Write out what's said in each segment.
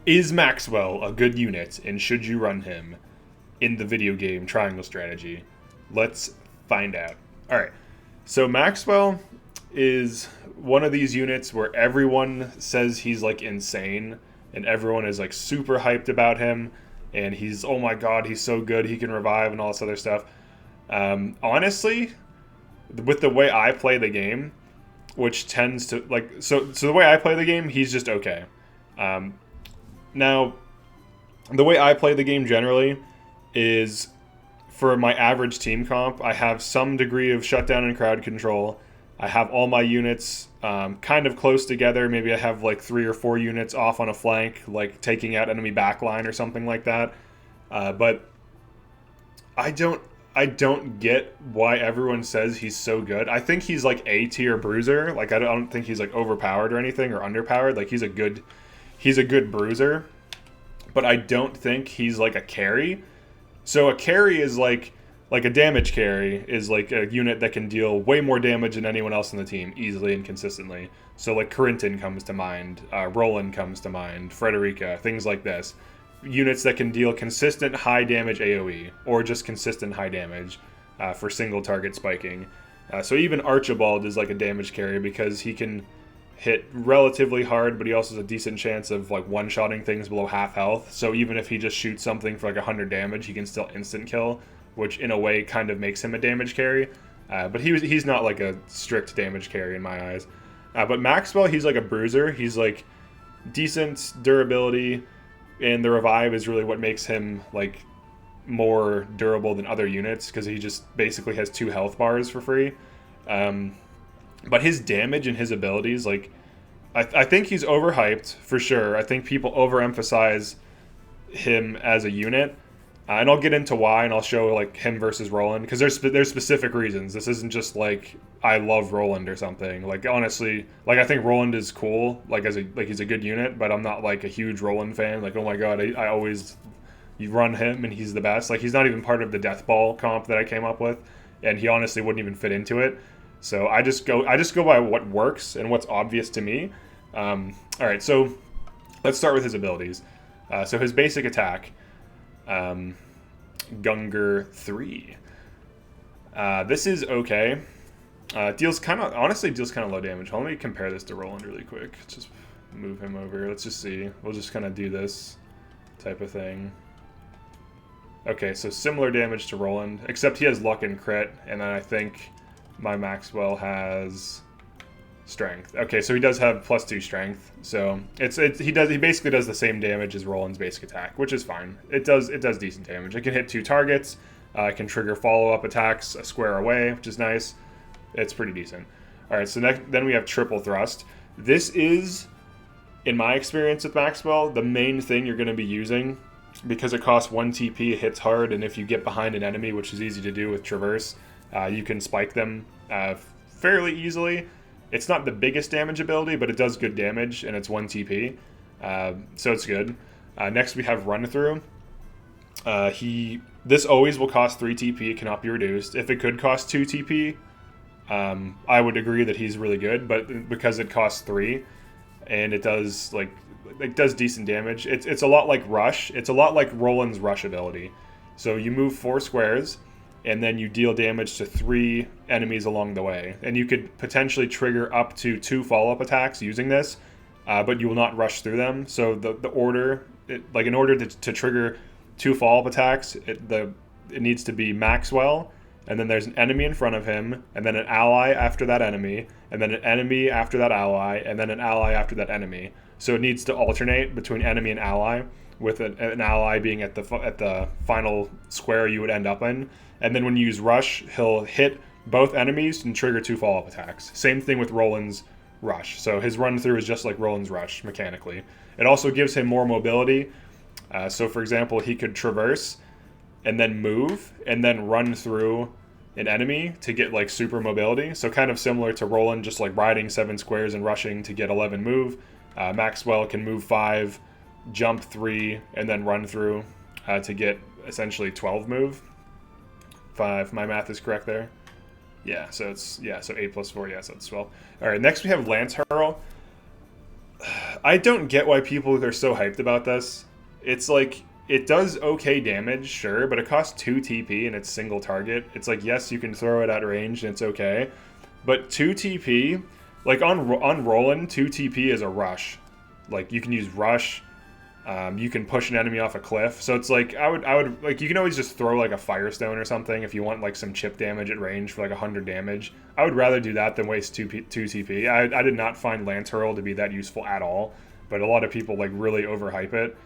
Is Maxwell a good unit, and should you run him in the video game Triangle Strategy? Let's find out. All right. So Maxwell is one of these units where everyone says he's like insane, and everyone is like super hyped about him, and he's, oh my god, he's so good, he can revive and all this other stuff. Honestly, with the way I play the game, which tends to like so the way I play the game, he's just okay. Now, the way I play the game generally is, for my average team comp, I have some degree of shutdown and crowd control. I have all my units kind of close together. Maybe I have like 3 or 4 units off on a flank, like taking out enemy backline or something like that. But I don't get why everyone says he's so good. I think he's like A tier bruiser. Like I don't think he's like overpowered or anything or underpowered. Like he's a good bruiser, but I don't think he's like a carry. So a carry is like a damage carry is like a unit that can deal way more damage than anyone else in the team easily and consistently. So like Corinton comes to mind, Roland comes to mind, Frederica, things like this. Units that can deal consistent high damage AoE or just consistent high damage for single target spiking. So even Archibald is like a damage carry because he can hit relatively hard, but he also has a decent chance of like one-shotting things below half health. So even if he just shoots something for like 100 damage, he can still instant kill, which in a way kind of makes him a damage carry. But he's not like a strict damage carry in my eyes. But Maxwell, he's like a bruiser. He's like decent durability, and the revive is really what makes him like more durable than other units because he just basically has 2 health bars for free. But his damage and his abilities, like, I think he's overhyped for sure. I think people overemphasize him as a unit, and I'll get into why, and I'll show like him versus Roland because there's specific reasons. This isn't just like I love Roland or something. Like honestly, like I think Roland is cool, like he's a good unit, but I'm not like a huge Roland fan. Like oh my god, I always you run him and he's the best. Like he's not even part of the death ball comp that I came up with, and he honestly wouldn't even fit into it. So I just go by what works and what's obvious to me. All right, so let's start with his abilities. So his basic attack, Gunger 3. This is okay. Deals kind of low damage. Let me compare this to Roland really quick. Just move him over. Let's just see. We'll just kind of do this type of thing. Okay, so similar damage to Roland, except he has luck and crit, and then I think my Maxwell has strength. Okay, so he does have +2 strength. So he basically does the same damage as Roland's basic attack, which is fine. It does decent damage. It can hit 2 targets. It can trigger follow-up attacks a square away, which is nice. It's pretty decent. All right, so then we have triple thrust. This is, in my experience with Maxwell, the main thing you're going to be using because it costs 1 TP, it hits hard, and if you get behind an enemy, which is easy to do with Traverse, you can spike them fairly easily. It's not the biggest damage ability, but it does good damage, and it's 1 TP, so it's good. Next we have Run Through. This always will cost 3 TP, it cannot be reduced. If it could cost 2 TP, I would agree that he's really good, but because it costs 3, and it does decent damage, it's a lot like Rush. It's a lot like Roland's Rush ability. So you move 4 squares, and then you deal damage to 3 enemies along the way. And you could potentially trigger up to 2 follow-up attacks using this, but you will not rush through them. So the order, in order to trigger 2 follow-up attacks, it needs to be Maxwell, and then there's an enemy in front of him, and then an ally after that enemy, and then an enemy after that ally, and then an ally after that enemy. So it needs to alternate between enemy and ally, with an ally being at the final square you would end up in. And then when you use Rush, he'll hit both enemies and trigger 2 follow-up attacks. Same thing with Roland's Rush. So his run-through is just like Roland's Rush, mechanically. It also gives him more mobility. So for example, he could traverse and then move and then run through an enemy to get like super mobility. So kind of similar to Roland, just like riding 7 squares and rushing to get 11 move. Maxwell can move 5, jump 3, and then run through to get essentially 12 move. 5, my math is correct there. Yeah, so 8 plus 4, yeah, so it's 12. All right, next we have Lance Hurl. I don't get why people are so hyped about this. It's like, it does okay damage, sure, but it costs 2 TP and it's single target. It's like, yes, you can throw it at range and it's okay, but 2 TP, like on Roland, 2 TP is a rush. Like, you can use rush, you can push an enemy off a cliff. So it's like, I would like, you can always just throw like a Firestone or something if you want like some chip damage at range for like 100 damage. I would rather do that than waste 2 TP. I did not find Lance Hurl to be that useful at all, but a lot of people like really overhype it.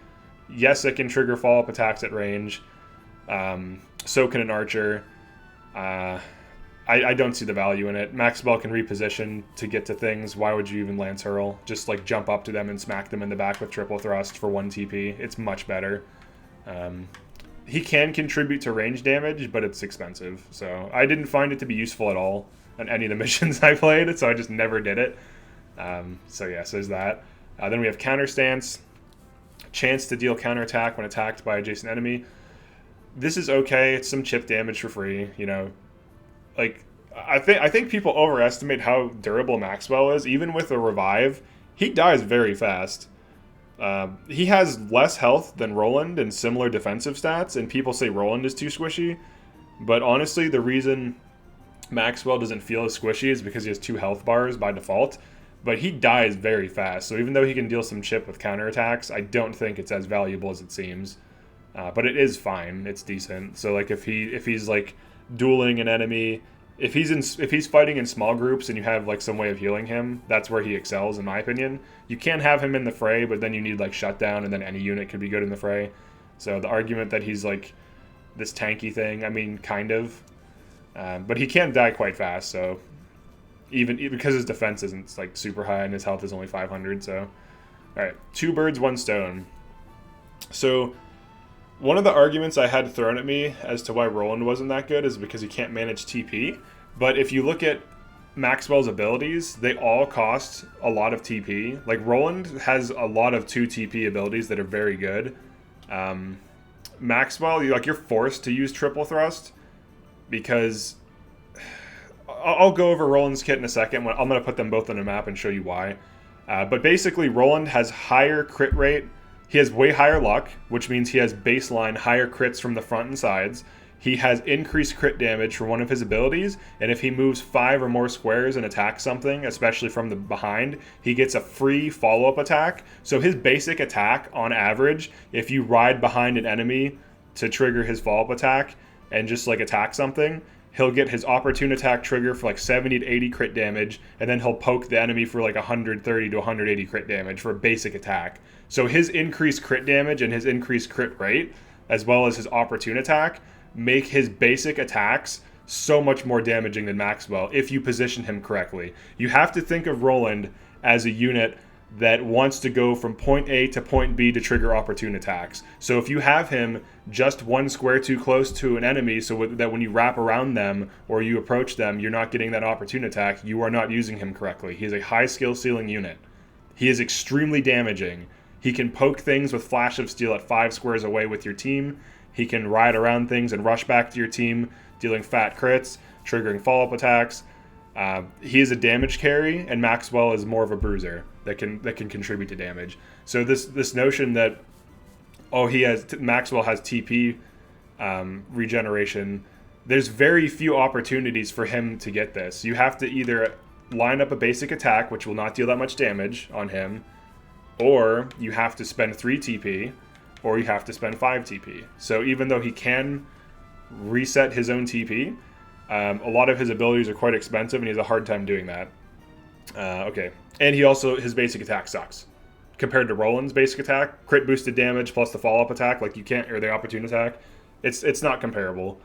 Yes, it can trigger follow-up attacks at range. So can an archer. I don't see the value in it. Maxwell can reposition to get to things. Why would you even Lance Hurl? Just like jump up to them and smack them in the back with triple thrust for 1 TP. It's much better. He can contribute to range damage, but it's expensive. So I didn't find it to be useful at all on any of the missions I played, so I just never did it. So yes, there's that. Then we have counter stance. Chance to deal counterattack when attacked by adjacent enemy. This is okay. It's some chip damage for free, you know. Like, I think people overestimate how durable Maxwell is. Even with a revive, he dies very fast. He has less health than Roland and similar defensive stats, and people say Roland is too squishy. But honestly, the reason Maxwell doesn't feel as squishy is because he has 2 health bars by default. But he dies very fast, so even though he can deal some chip with counterattacks, I don't think it's as valuable as it seems. But it is fine. It's decent. So like if he's like dueling an enemy, if he's fighting in small groups and you have like some way of healing him, that's where he excels in my opinion. You can have him in the fray, but then you need like shutdown, and then any unit could be good in the fray. So the argument that he's like this tanky thing, I mean, kind of, but he can die quite fast. So even because his defense isn't like super high and his health is only 500. So all right, 2 birds, 1 stone. So one of the arguments I had thrown at me as to why Roland wasn't that good is because he can't manage TP. But if you look at Maxwell's abilities, they all cost a lot of TP. Like, Roland has a lot of 2 TP abilities that are very good. Maxwell, you're forced to use triple thrust because I'll go over Roland's kit in a second. I'm going to put them both on a map and show you why. But basically, Roland has higher crit rate. He has way higher luck, which means he has baseline higher crits from the front and sides. He has increased crit damage for one of his abilities, and if he moves 5 or more squares and attacks something, especially from the behind, he gets a free follow-up attack. So his basic attack, on average, if you ride behind an enemy to trigger his follow-up attack and just like attack something, he'll get his opportune attack trigger for like 70 to 80 crit damage, and then he'll poke the enemy for like 130 to 180 crit damage for a basic attack. So his increased crit damage and his increased crit rate, as well as his opportune attack, make his basic attacks so much more damaging than Maxwell if you position him correctly. You have to think of Roland as a unit that wants to go from point A to point B to trigger opportune attacks. So if you have him just 1 square too close to an enemy so that when you wrap around them or you approach them, you're not getting that opportune attack, you are not using him correctly. He is a high skill ceiling unit. He is extremely damaging. He can poke things with Flash of Steel at 5 squares away with your team. He can ride around things and rush back to your team, dealing fat crits, triggering follow-up attacks. He is a damage carry, and Maxwell is more of a bruiser that can contribute to damage. So this notion that Maxwell has TP regeneration, there's very few opportunities for him to get this. You have to either line up a basic attack, which will not deal that much damage on him, or you have to spend 3 TP, or you have to spend 5 TP. So even though he can reset his own TP, a lot of his abilities are quite expensive, and he has a hard time doing that. Okay. And his basic attack sucks. Compared to Roland's basic attack, crit boosted damage plus the follow-up attack, like you can't, or the opportune attack, it's not comparable.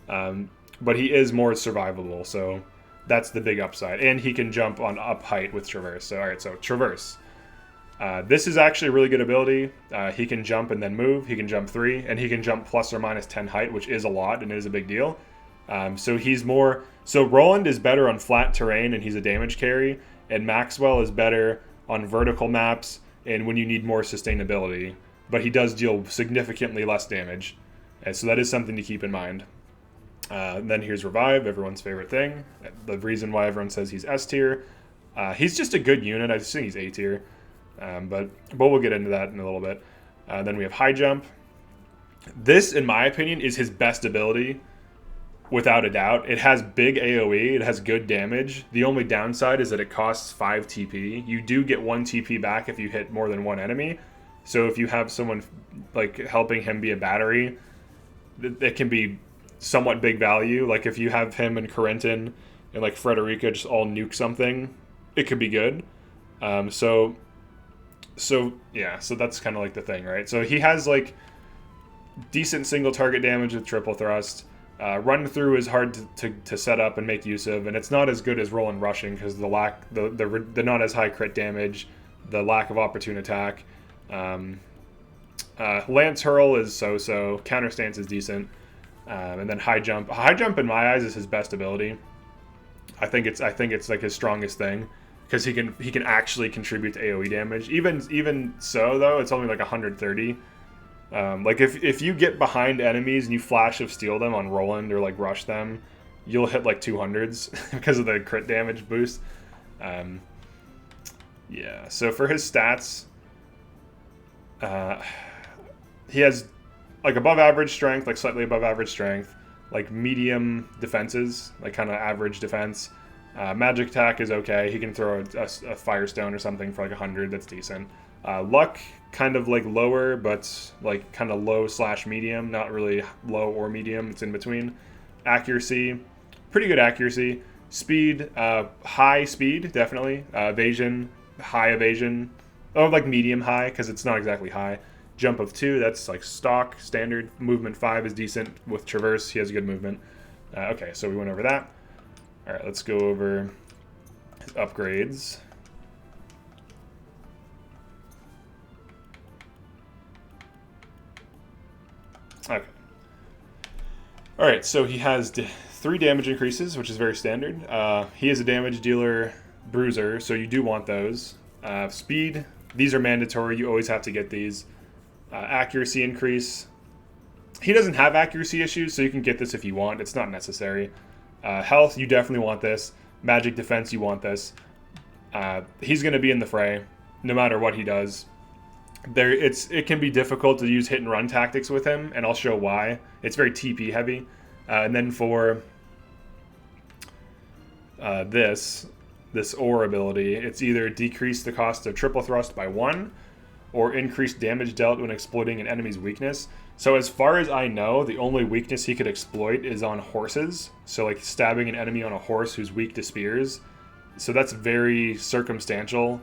But he is more survivable, so that's the big upside. And he can jump on up height with Traverse. So, alright, so Traverse. This is actually a really good ability. He can jump and then move. He can jump 3, and he can jump plus or minus 10 height, which is a lot and is a big deal. So Roland is better on flat terrain, and he's a damage carry, and Maxwell is better on vertical maps and when you need more sustainability. But he does deal significantly less damage, and so that is something to keep in mind. And then here's Revive, everyone's favorite thing. The reason why everyone says he's S tier. He's just a good unit. I just think he's A tier. But we'll get into that in a little bit. Then we have high jump. This, in my opinion, is his best ability, without a doubt. It has big AoE. It has good damage. The only downside is that it costs 5 TP. You do get 1 TP back if you hit more than one enemy. So if you have someone like helping him be a battery, it can be somewhat big value. Like if you have him and Corentin and like Frederica just all nuke something, it could be good. So that's kind of like the thing, right? So he has like decent single target damage with triple thrust. Run through is hard to set up and make use of, and it's not as good as Roland rushing because the not as high crit damage, the lack of opportune attack. Lance hurl is so. Counter stance is decent, and then high jump. High jump in my eyes is his best ability. I think it's like his strongest thing because he can actually contribute to AoE damage. Even so though, it's only like 130. Like if you get behind enemies and you flash of steel them on Roland or like rush them, you'll hit like 200s because of the crit damage boost. Yeah, so for his stats, he has like above average strength, like slightly above average strength, like medium defenses, like kind of average defense. Magic attack is okay. He can throw a firestone or something for like 100. That's decent. Luck, kind of like lower, but like kind of low / medium, not really low or medium. It's in between. Accuracy, pretty good accuracy. Speed, high speed, definitely. Evasion, high evasion. Oh, like medium high, because it's not exactly high. Jump of 2, that's like stock, standard. Movement 5 is decent. With Traverse, he has good movement. Okay, so we went over that. All right, let's go over his upgrades. Okay. All right, so he has 3 damage increases, which is very standard. He is a damage dealer bruiser, so you do want those. Speed, these are mandatory. You always have to get these. Accuracy increase. He doesn't have accuracy issues, so you can get this if you want. It's not necessary. Health, you definitely want this. Magic defense, you want this. He's going to be in the fray, no matter what he does. It can be difficult to use hit and run tactics with him, and I'll show why. It's very TP heavy. And then for this ore ability, it's either decrease the cost of triple thrust by 1 or increase damage dealt when exploiting an enemy's weakness. So as far as I know, the only weakness he could exploit is on horses. So like stabbing an enemy on a horse who's weak to spears. So that's very circumstantial,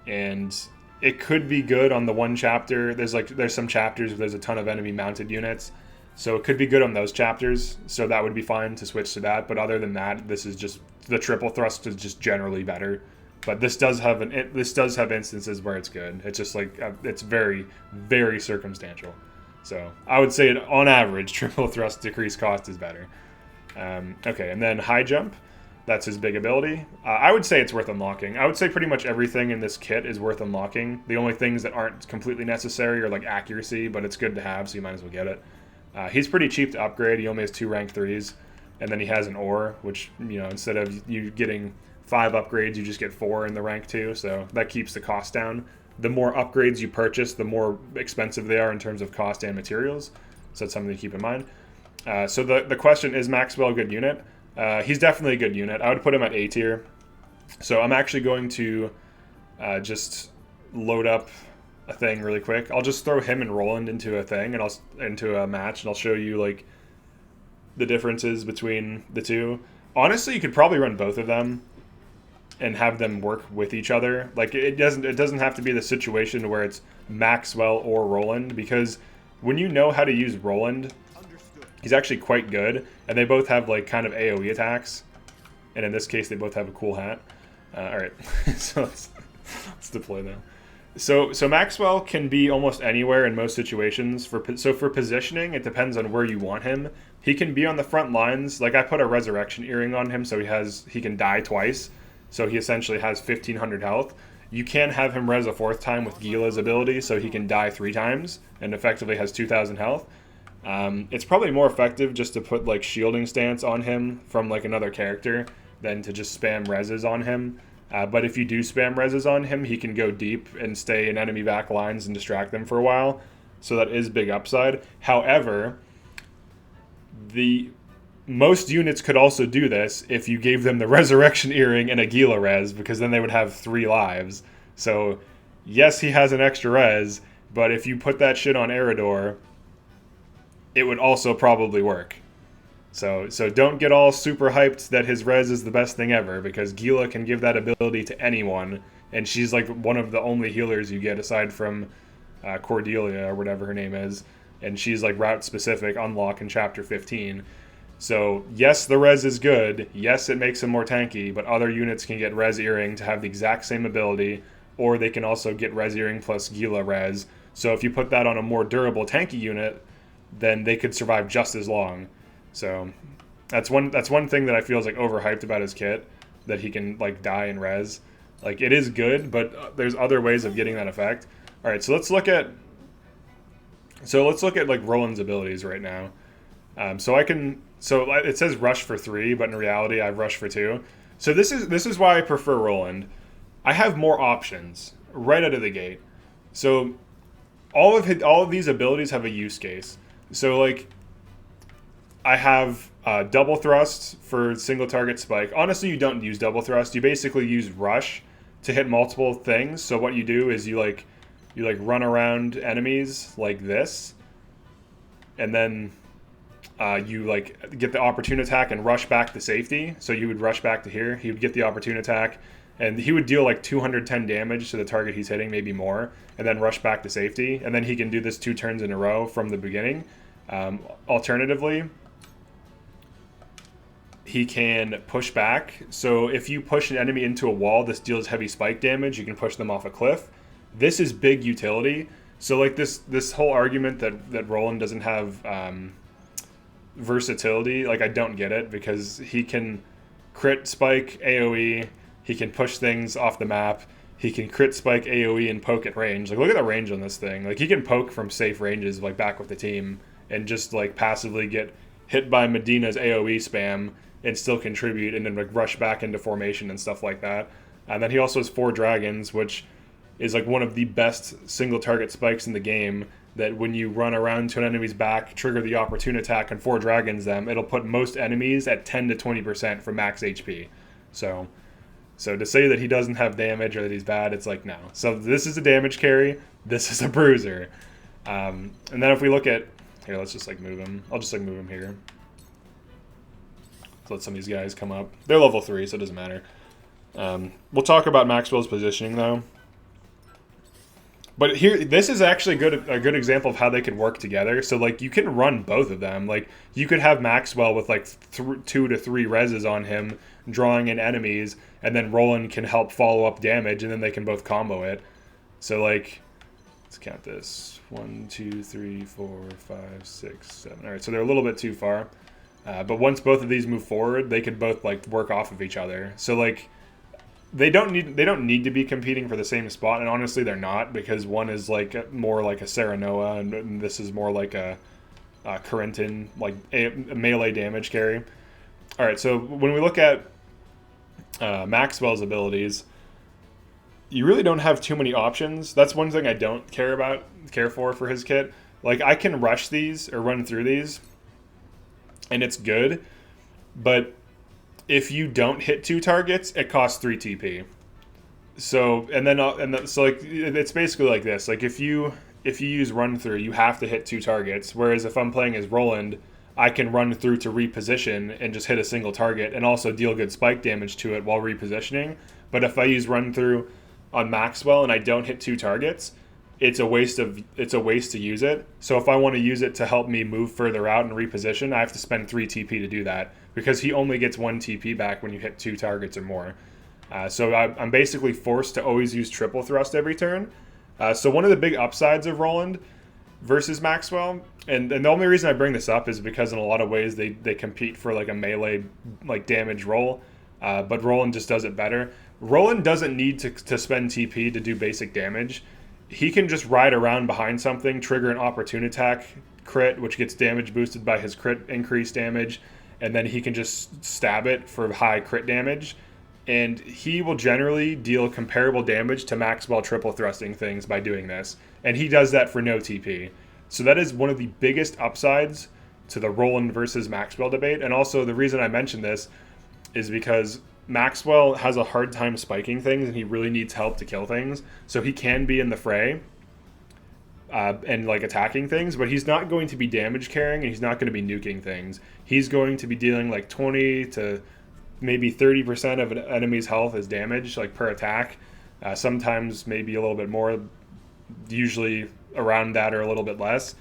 and it could be good on the one chapter. There's some chapters where there's a ton of enemy mounted units, so it could be good on those chapters. So that would be fine to switch to that. But other than that, this is just the triple thrust is just generally better. But this does have instances where it's good. It's just like it's very, very circumstantial. So I would say on average, triple thrust decreased cost is better. Okay, and then high jump. That's his big ability. I would say it's worth unlocking. I would say pretty much everything in this kit is worth unlocking. The only things that aren't completely necessary are like accuracy, but it's good to have, so you might as well get it. He's pretty cheap to upgrade. He only has 2 rank 3s, and then he has an ore, which, you know, instead of you getting 5 upgrades, you just get 4 in the rank 2, so that keeps the cost down. The more upgrades you purchase, the more expensive they are in terms of cost and materials, so that's something to keep in mind. So the question, is Maxwell a good unit? He's definitely a good unit. I would put him at A tier. So I'm actually going to just load up a thing really quick. I'll just throw him and Roland into a thing, and into a match, and I'll show you like the differences between the two. Honestly, you could probably run both of them and have them work with each other. Like it doesn't have to be the situation where it's Maxwell or Roland, because when you know how to use Roland, he's actually quite good, and they both have like kind of AoE attacks, and in this case they both have a cool hat. All right, so let's deploy them. So Maxwell can be almost anywhere in most situations. For positioning, it depends on where you want him. He can be on the front lines. Like I put a resurrection earring on him, so he can die twice. So he essentially has 1500 health. You can have him res a 4th time with Gila's ability, so he can die 3 times and effectively has 2000 health. It's probably more effective just to put like shielding stance on him from like another character than to just spam reses on him. But if you do spam reses on him, he can go deep and stay in enemy back lines and distract them for a while. So that is big upside. However, the most units could also do this if you gave them the Resurrection Earring and a Gila res, because then they would have 3 lives. So, yes, he has an extra res, but if you put that shit on Eridor, it would also probably work. So don't get all super hyped that his res is the best thing ever, because Gila can give that ability to anyone, and she's like one of the only healers you get aside from Cordelia or whatever her name is, and she's like route specific unlock in chapter 15. So yes, the res is good. Yes, it makes him more tanky, but other units can get res earring to have the exact same ability, or they can also get res earring plus Gila res. So if you put that on a more durable tanky unit, then they could survive just as long. So that's one thing that I feel is like overhyped about his kit, that he can like die in res. Like, it is good, but there's other ways of getting that effect. All right, so let's look at like Roland's abilities right now. So it says rush for 3, but in reality I've rushed for 2. So this is why I prefer Roland. I have more options right out of the gate. So all of these abilities have a use case. So like, I have double thrust for single target spike. Honestly, you don't use double thrust. You basically use rush to hit multiple things. So what you do is you run around enemies like this, and then you like get the opportune attack and rush back to safety. So you would rush back to here. He would get the opportune attack, and he would deal like 210 damage to the target he's hitting, maybe more, and then rush back to safety. And then he can do this 2 turns in a row from the beginning. Alternatively, he can push back. So if you push an enemy into a wall, this deals heavy spike damage. You can push them off a cliff. This is big utility. So like this whole argument that Roland doesn't have versatility, like, I don't get it, because he can crit spike AoE, he can push things off the map, he can crit spike AoE and poke at range. Like, look at the range on this thing. Like, he can poke from safe ranges, like back with the team, and just like passively get hit by Medina's AoE spam and still contribute, and then like rush back into formation and stuff like that. And then he also has 4 dragons, which is like one of the best single target spikes in the game, that when you run around to an enemy's back, trigger the opportune attack, and 4 dragons them, it'll put most enemies at 10 to 20% for max HP. So to say that he doesn't have damage or that he's bad, it's like, no. So this is a damage carry, this is a bruiser. And then if we look at, here, let's just like move him. I'll just like move him here. Let's let some of these guys come up. They're level 3, so it doesn't matter. We'll talk about Maxwell's positioning though. But here, this is actually a good example of how they could work together. So like, you can run both of them. Like, you could have Maxwell with like 2 to 3 reses on him, drawing in enemies, and then Roland can help follow up damage, and then they can both combo it. So like, let's count this: 1, 2, 3, 4, 5, 6, 7. All right, so they're a little bit too far. But once both of these move forward, they could both like work off of each other. So like, they don't need to be competing for the same spot, and honestly they're not, because one is like more like a Serenoa, and this is more like a Corentin, like a melee damage carry. All right, so when we look at Maxwell's abilities, you really don't have too many options. That's one thing I don't care for his kit. Like, I can rush these or run through these, and it's good, but if you don't hit 2 targets, it costs 3 TP. So so like, it's basically like this. Like, if you use run through, you have to hit 2 targets. Whereas if I'm playing as Roland, I can run through to reposition and just hit a single target and also deal good spike damage to it while repositioning. But if I use run through on Maxwell and I don't hit 2 targets, it's a waste to use it. So if I want to use it to help me move further out and reposition, I have to spend 3 TP to do that, because he only gets 1 TP back when you hit 2 targets or more. So I'm basically forced to always use triple thrust every turn. So one of the big upsides of Roland versus Maxwell, and the only reason I bring this up is because in a lot of ways they compete for like a melee like damage role, but Roland just does it better. Roland doesn't need to spend TP to do basic damage. He can just ride around behind something, trigger an opportune attack crit, which gets damage boosted by his crit increased damage, and then he can just stab it for high crit damage. and he will generally deal comparable damage to Maxwell triple thrusting things by doing this, and he does that for no TP. So that is one of the biggest upsides to the Roland versus Maxwell debate. And also the reason I mentioned this is because Maxwell has a hard time spiking things, and he really needs help to kill things. So he can be in the fray and like attacking things, but he's not going to be damage carrying, and he's not going to be nuking things. He's going to be dealing like 20 to maybe 30% of an enemy's health as damage, like per attack. Sometimes maybe a little bit more, usually around that or a little bit less.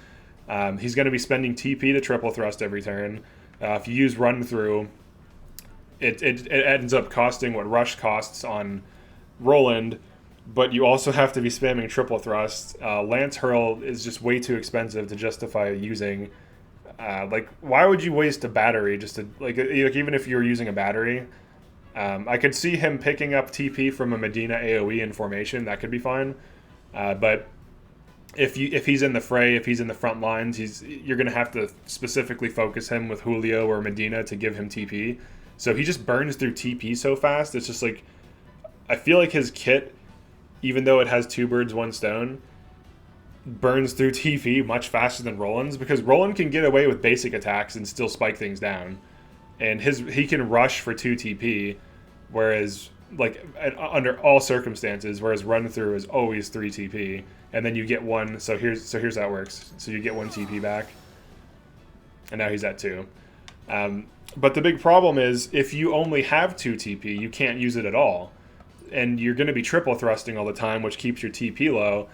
He's going to be spending TP to triple thrust every turn. If you use run through, it ends up costing what rush costs on Roland, but you also have to be spamming triple thrust. Lance Hurl is just way too expensive to justify using. Like, why would you waste a battery just to, like even if you're using a battery? I could see him picking up TP from a Medina AoE in formation. That could be fine. But if he's in the fray, if he's in the front lines, you're going to have to specifically focus him with Julio or Medina to give him TP. So he just burns through TP so fast. It's just like, I feel like his kit, even though it has 2 birds, 1 stone, burns through TP much faster than Roland's, because Roland can get away with basic attacks and still spike things down, and he can rush for 2 TP, whereas like under all circumstances, whereas run through is always 3 TP, and then you get 1. So here's how it works. So you get 1 TP back, and now he's at 2. But the big problem is if you only have 2 TP, you can't use it at all, and you're going to be triple thrusting all the time, which keeps your TP low.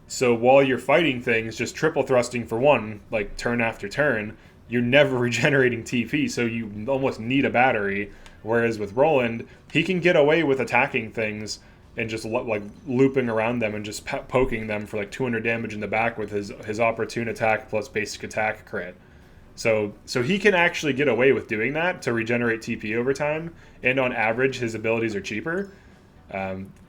So while you're fighting things, just triple thrusting for 1, like turn after turn, you're never regenerating TP, so you almost need a battery. Whereas with Roland, he can get away with attacking things and just like looping around them and just poking them for like 200 damage in the back with his opportune attack plus basic attack crit. So he can actually get away with doing that to regenerate TP over time, and on average, his abilities are cheaper.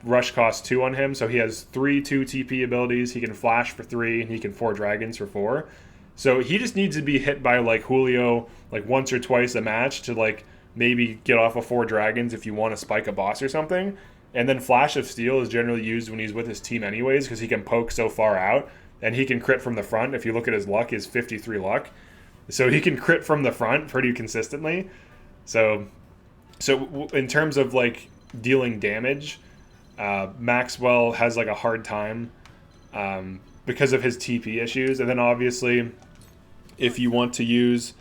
Rush costs 2 on him, so he has 3 2 TP abilities. He can flash for 3, and he can 4 dragons for 4. So he just needs to be hit by like Julio like once or twice a match to like maybe get off of 4 dragons if you want to spike a boss or something. And then Flash of Steel is generally used when he's with his team anyways, because he can poke so far out, and he can crit from the front. If you look at his luck, is 53 luck, so he can crit from the front pretty consistently. So in terms of like dealing damage, Maxwell has like a hard time because of his TP issues. And then obviously, if you want to use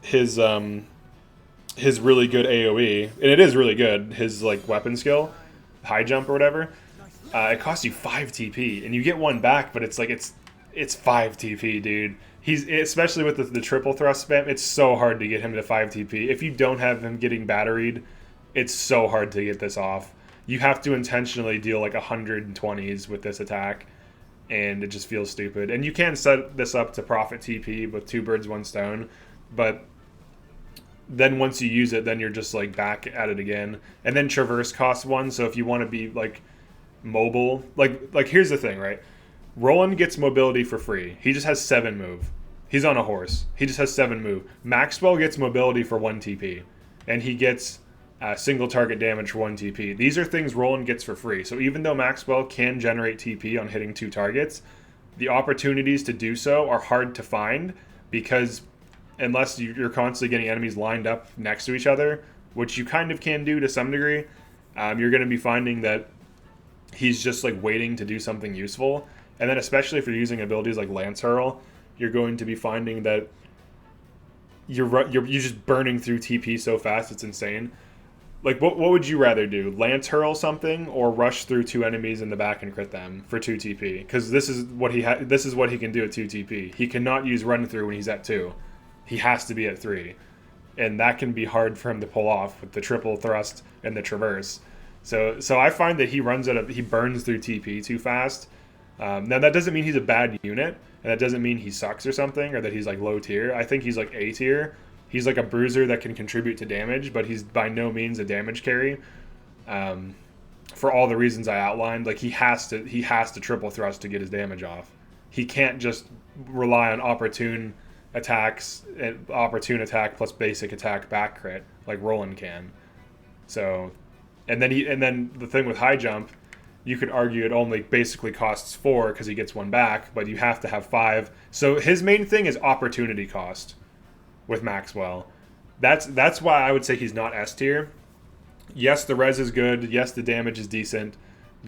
his really good AoE, and it is really good, his like weapon skill, high jump or whatever, it costs you 5 TP, and you get 1 back, but it's like it's 5 TP, dude. He's, especially with the triple thrust spam, it's so hard to get him to 5 TP. If you don't have him getting batteried, it's so hard to get this off. You have to intentionally deal like 120s with this attack, and it just feels stupid. And you can set this up to profit TP with 2 birds, 1 stone, but then once you use it, then you're just like back at it again. And then traverse costs 1, so if you want to be like mobile, like here's the thing, right? Roland gets mobility for free. He just has 7 move. He's on a horse. He just has 7 move. Maxwell gets mobility for 1 TP, and he gets single target damage for 1 TP. These are things Roland gets for free. So even though Maxwell can generate TP on hitting 2 targets, the opportunities to do so are hard to find, because unless you're constantly getting enemies lined up next to each other, which you kind of can do to some degree, you're going to be finding that he's just like waiting to do something useful. And then especially if you're using abilities like Lance Hurl, you're going to be finding that you're just burning through TP so fast, it's insane. Like, what would you rather do? Lance Hurl something, or rush through 2 enemies in the back and crit them for 2 TP? Because this is what he can do at 2 TP. He cannot use run through when he's at 2. He has to be at 3, and that can be hard for him to pull off with the triple thrust and the traverse. So I find that he burns through TP too fast. Now that doesn't mean he's a bad unit, and that doesn't mean he sucks or something, or that he's like low tier. I think he's like A tier. He's like a bruiser that can contribute to damage, but he's by no means a damage carry. For all the reasons I outlined, like he has to triple thrust to get his damage off. He can't just rely on opportune attacks, opportune attack plus basic attack back crit like Roland can. So And then the thing with high jump, you could argue it only basically costs 4 because he gets 1 back, but you have to have 5. So his main thing is opportunity cost with Maxwell. That's why I would say he's not S tier. Yes, the res is good. Yes, the damage is decent.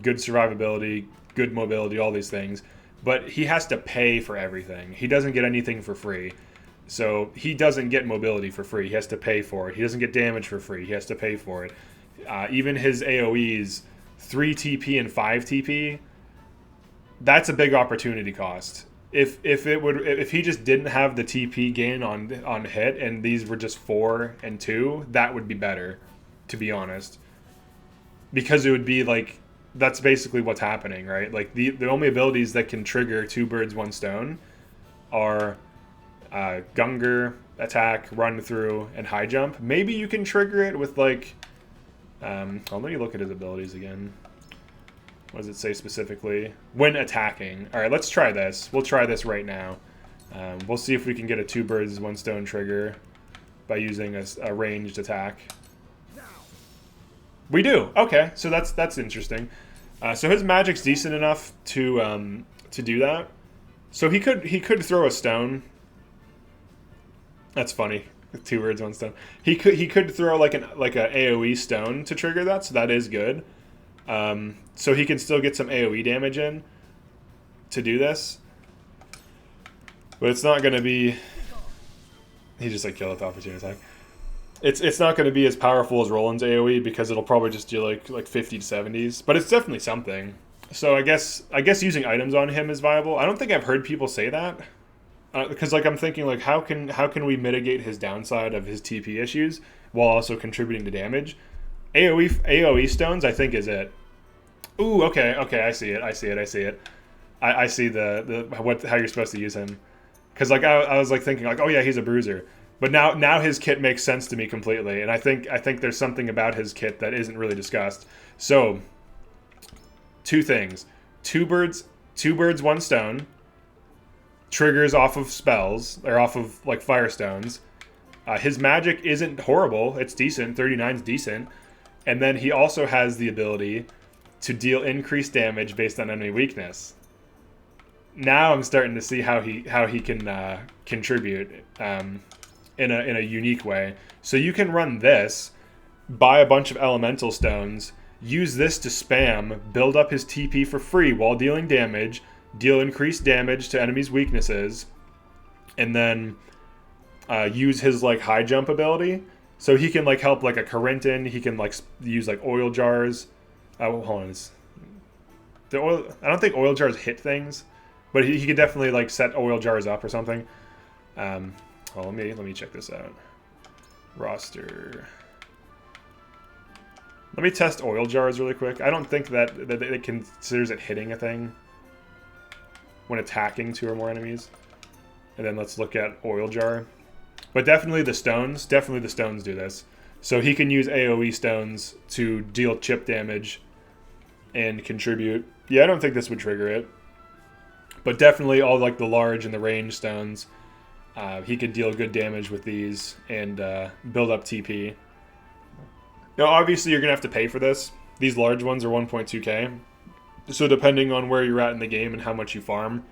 Good survivability, good mobility, all these things. But he has to pay for everything. He doesn't get anything for free. So he doesn't get mobility for free. He has to pay for it. He doesn't get damage for free. He has to pay for it. Even his AoEs, 3 TP and 5 TP, that's a big opportunity cost. If he just didn't have the TP gain on hit and these were just 4 and 2, that would be better, to be honest. Because it would be like, that's basically what's happening, right? Like the only abilities that can trigger 2 birds, 1 stone are Gungar, attack, run through, and high jump. Maybe you can trigger it with like, let me look at his abilities again. What does it say specifically? When attacking. All right, let's try this. We'll try this right now. We'll see if we can get a 2 birds, 1 stone trigger by using a ranged attack. We do. Okay, so that's interesting. So his magic's decent enough to do that. So he could throw a stone. That's funny. 2 birds, 1 stone. He could throw like a AoE stone to trigger that, so that is good. So he can still get some AoE damage in to do this. But it's not going to be... He just like killed with opportunity attack. It's not going to be as powerful as Roland's AoE because it'll probably just do like 50 to 70s. But it's definitely something. So I guess using items on him is viable. I don't think I've heard people say that. Because like I'm thinking like how can we mitigate his downside of his TP issues while also contributing to damage? AoE stones I think is it. Ooh, okay, I see it. I see how you're supposed to use him. Because like I was like thinking like, oh yeah, he's a bruiser. But now his kit makes sense to me completely, and I think there's something about his kit that isn't really discussed. So 2 things: 2 birds, 1 stone. Triggers off of spells or off of like firestones. His magic isn't horrible; it's decent. 39's decent, and then he also has the ability to deal increased damage based on enemy weakness. Now I'm starting to see how he can contribute in a unique way. So you can run this, buy a bunch of elemental stones, use this to spam, build up his TP for free while dealing damage, deal increased damage to enemies' weaknesses, and then use his like high jump ability. So he can like help like a Corinton. He can like use like oil jars. Hold on, I don't think oil jars hit things, but he could definitely like set oil jars up or something. Let me check this out. Roster. Let me test oil jars really quick. I don't think that it considers it hitting a thing when attacking 2 or more enemies. And then let's look at oil jar. But definitely the stones do this. So he can use AoE stones to deal chip damage and contribute. Yeah, I don't think this would trigger it. But definitely all like the large and the range stones. He could deal good damage with these and build up TP. Now, obviously, you're going to have to pay for this. These large ones are 1.2k. So depending on where you're at in the game and how much you farm,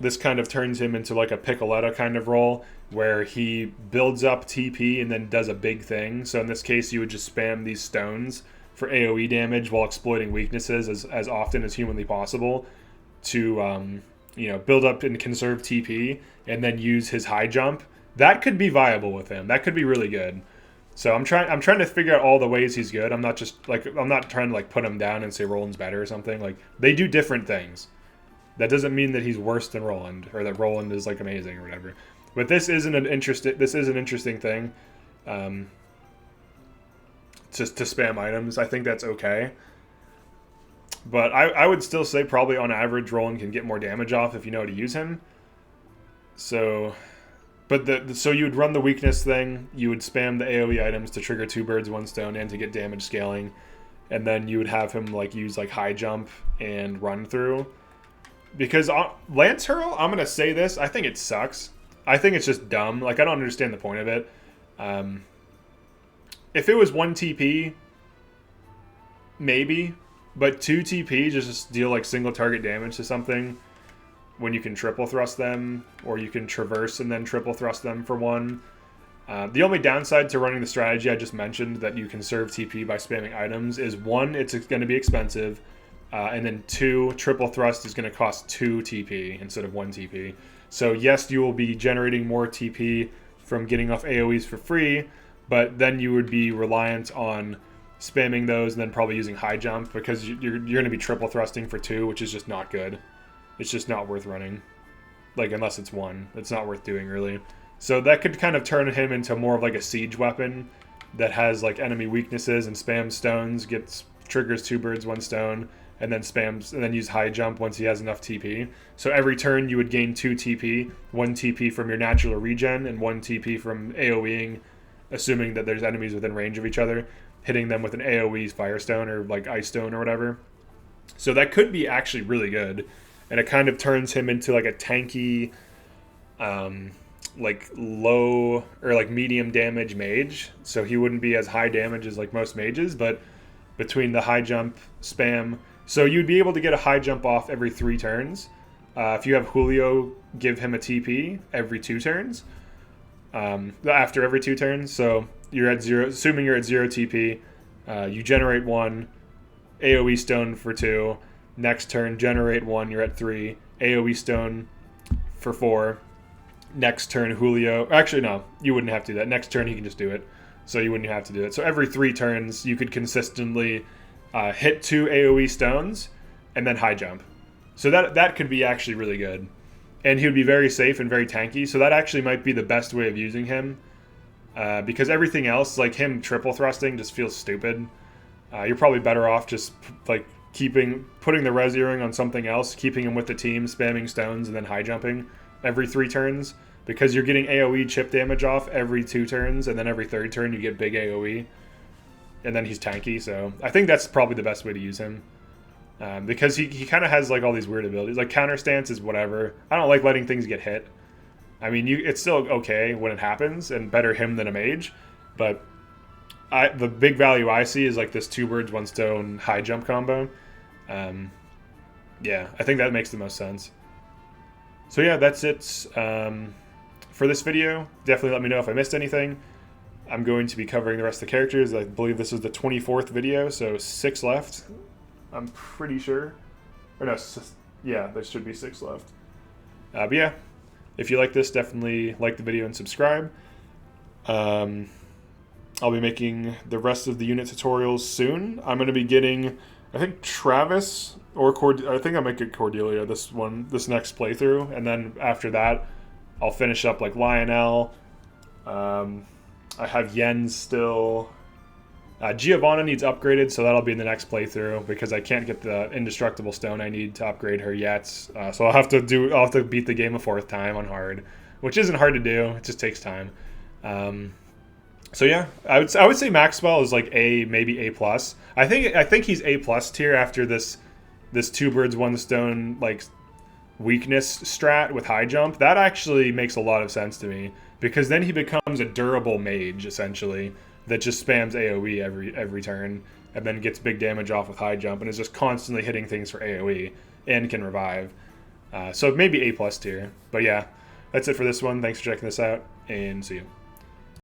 this kind of turns him into like a Piccoletta kind of role where he builds up TP and then does a big thing. So in this case, you would just spam these stones for AoE damage while exploiting weaknesses as often as humanly possible to build up and conserve TP and then use his high jump. That could be viable with him. That could be really good. So I'm trying to figure out all the ways he's good. I'm not trying to like put him down and say Roland's better or something. Like they do different things. That doesn't mean that he's worse than Roland or that Roland is like amazing or whatever. But this is an interesting thing. Just to spam items. I think that's okay. But I would still say probably on average Roland can get more damage off if you know how to use him. So so you would run the weakness thing, you would spam the AoE items to trigger 2 birds, 1 stone, and to get damage scaling, and then you would have him like use like high jump and run through. Because Lance Hurl, I'm gonna say this, I think it sucks. I think it's just dumb. Like I don't understand the point of it. If it was 1 TP, maybe, but 2 TP just deal like single target damage to something when you can triple thrust them, or you can traverse and then triple thrust them for 1. The only downside to running the strategy I just mentioned, that you conserve TP by spamming items, is 1, it's going to be expensive, and then 2, triple thrust is going to cost 2 TP instead of 1 TP. So yes, you will be generating more TP from getting off AoEs for free, but then you would be reliant on spamming those and then probably using high jump, because you're going to be triple thrusting for 2, which is just not good. It's just not worth running. Like, unless it's 1. It's not worth doing, really. So that could kind of turn him into more of like a siege weapon that has like enemy weaknesses and spams stones, triggers 2 birds, 1 stone, and then spams and then use high jump once he has enough TP. So every turn you would gain 2 TP, 1 TP from your natural regen and 1 TP from AoEing, assuming that there's enemies within range of each other, hitting them with an AoE Firestone or like Ice Stone or whatever. So that could be actually really good, and it kind of turns him into like a tanky, like low or like medium damage mage. So he wouldn't be as high damage as like most mages, but between the high jump spam, so you'd be able to get a high jump off every 3 turns. If you have Julio, give him a TP every 2 turns. After every 2 turns, so you're at 0. Assuming you're at 0 TP, you generate 1 AoE stone for 2. Next turn, generate 1. You're at 3 AoE stone for 4. Next turn, Julio. Actually, no, you wouldn't have to do that. Next turn, he can just do it, so you wouldn't have to do it. So every 3 turns, you could consistently hit 2 AoE stones and then high jump. So that could be actually really good. And he would be very safe and very tanky, so that actually might be the best way of using him. Because everything else, like him triple thrusting, just feels stupid. You're probably better off just like putting the res earring on something else, keeping him with the team, spamming stones, and then high jumping every 3 turns. Because you're getting AoE chip damage off every 2 turns, and then every 3rd turn you get big AoE. And then he's tanky, so I think that's probably the best way to use him. Because he kind of has like all these weird abilities. Like counter stance is whatever. I don't like letting things get hit. I mean, it's still okay when it happens, and better him than a mage. But the big value I see is like this 2 birds, 1 stone high jump combo. Yeah, I think that makes the most sense. So yeah, that's it for this video. Definitely let me know if I missed anything. I'm going to be covering the rest of the characters. I believe this is the 24th video, so 6 left. I'm pretty sure. Or no, yeah, there should be 6 left. But yeah, if you like this, definitely like the video and subscribe. I'll be making the rest of the unit tutorials soon. I'm going to be getting, I think, Travis or I think I might get Cordelia this next playthrough, and then after that, I'll finish up like Lionel. I have Yen still. Giovanna needs upgraded, so that'll be in the next playthrough because I can't get the indestructible stone I need to upgrade her yet. So I'll have to beat the game a 4th time on hard, which isn't hard to do. It just takes time. So yeah, I would say Maxwell is like maybe A+. I think he's A+ tier after this 2 birds 1 stone like weakness strat with high jump. That actually makes a lot of sense to me, because then he becomes a durable mage essentially that just spams AoE every turn and then gets big damage off with high jump and is just constantly hitting things for AoE and can revive. So maybe A+ tier. But yeah, that's it for this one. Thanks for checking this out, and see you.